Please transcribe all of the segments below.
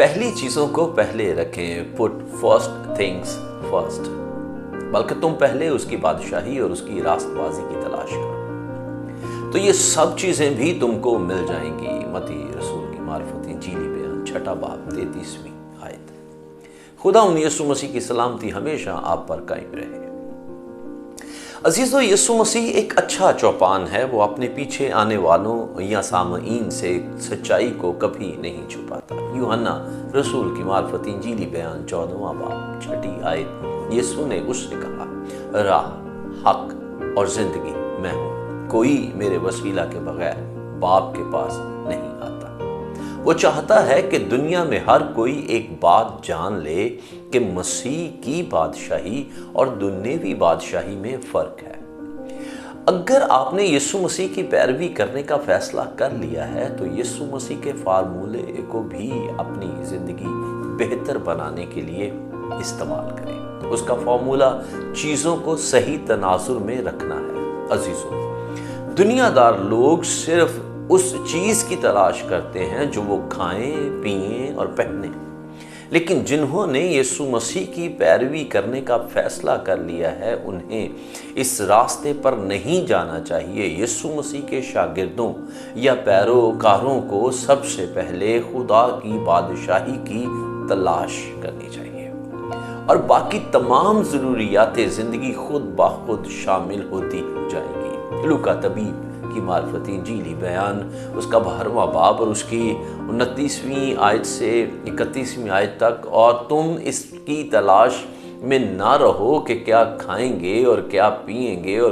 پہلی چیزوں کو پہلے رکھیں، put first things first، بلکہ تم پہلے اس کی بادشاہی اور اس کی راست بازی کی تلاش کرو، تو یہ سب چیزیں بھی تم کو مل جائیں گی۔ متی رسول کی معرفت انجیلی بیان 6 باب 33ویں آیت۔ خدا یسوع مسیح کی سلامتی ہمیشہ آپ پر قائم رہے۔ عزیزو، یسوع مسیح ایک اچھا چوپان ہے، وہ اپنے پیچھے آنے والوں یا سامعین سے سچائی کو کبھی نہیں چھپاتا۔ یوحنا رسول کی معرفت انجیلی بیان 14واں باب 6 آیت۔ یسوع نے اس سے کہا، راہ، حق اور زندگی میں ہوں، کوئی میرے وسیلہ کے بغیر باپ کے پاس نہیں آتا۔ وہ چاہتا ہے کہ دنیا میں ہر کوئی ایک بات جان لے کہ مسیح کی بادشاہی اور دنیوی بادشاہی میں فرق ہے۔ اگر آپ نے یسوع مسیح کی پیروی کرنے کا فیصلہ کر لیا ہے تو یسوع مسیح کے فارمولے کو بھی اپنی زندگی بہتر بنانے کے لیے استعمال کریں۔ اس کا فارمولہ چیزوں کو صحیح تناظر میں رکھنا ہے۔ عزیزو، دنیا دار لوگ صرف اس چیز کی تلاش کرتے ہیں جو وہ کھائیں، پئیں اور پہنیں، لیکن جنہوں نے یسوع مسیح کی پیروی کرنے کا فیصلہ کر لیا ہے انہیں اس راستے پر نہیں جانا چاہیے۔ یسوع مسیح کے شاگردوں یا پیروکاروں کو سب سے پہلے خدا کی بادشاہی کی تلاش کرنی چاہیے، اور باقی تمام ضروریات زندگی خود بخود شامل ہوتی جائیں گی۔ لوکا طبیب کی معرفت انجیلی بیان اس کا 12واں باب اور اس کی 29ویں آیت سے 31ویں آیت تک، اور تم اس کی تلاش میں نہ رہو کہ کیا کھائیں گے اور کیا پئیں گے، اور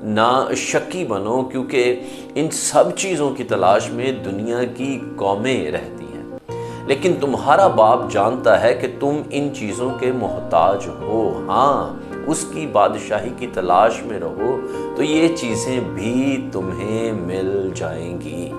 نہ شکی بنو، کیونکہ ان سب چیزوں کی تلاش میں دنیا کی قومیں رہتی ہیں، لیکن تمہارا باپ جانتا ہے کہ تم ان چیزوں کے محتاج ہو۔ ہاں، اس کی بادشاہی کی تلاش میں رہو تو یہ چیزیں بھی تمہیں مل جائیں گی۔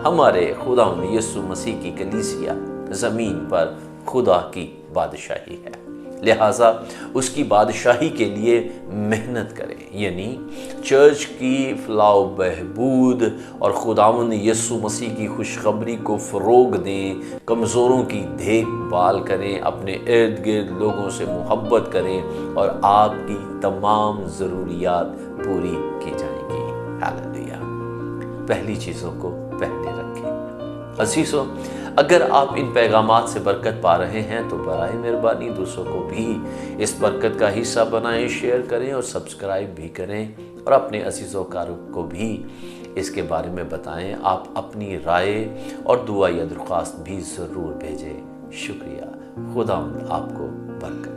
ہمارے خدا یسوع مسیح کی کلیسیا زمین پر خدا کی بادشاہی ہے، لہٰذا اس کی بادشاہی کے لیے محنت کریں، یعنی چرچ کی فلاح و بہبود اور خداوند یسوع مسیح کی خوشخبری کو فروغ دیں، کمزوروں کی دیکھ بھال کریں، اپنے ارد گرد لوگوں سے محبت کریں، اور آپ کی تمام ضروریات پوری کی جائیں گی۔ ہاللیلویہ۔ پہلی چیزوں کو پہلے رکھیں۔ عزیزو، اگر آپ ان پیغامات سے برکت پا رہے ہیں تو برائے مہربانی دوسروں کو بھی اس برکت کا حصہ بنائیں، شیئر کریں اور سبسکرائب بھی کریں، اور اپنے عزیز و کاروں کو بھی اس کے بارے میں بتائیں۔ آپ اپنی رائے اور دعا یا درخواست بھی ضرور بھیجیں۔ شکریہ۔ خدا آپ کو برکت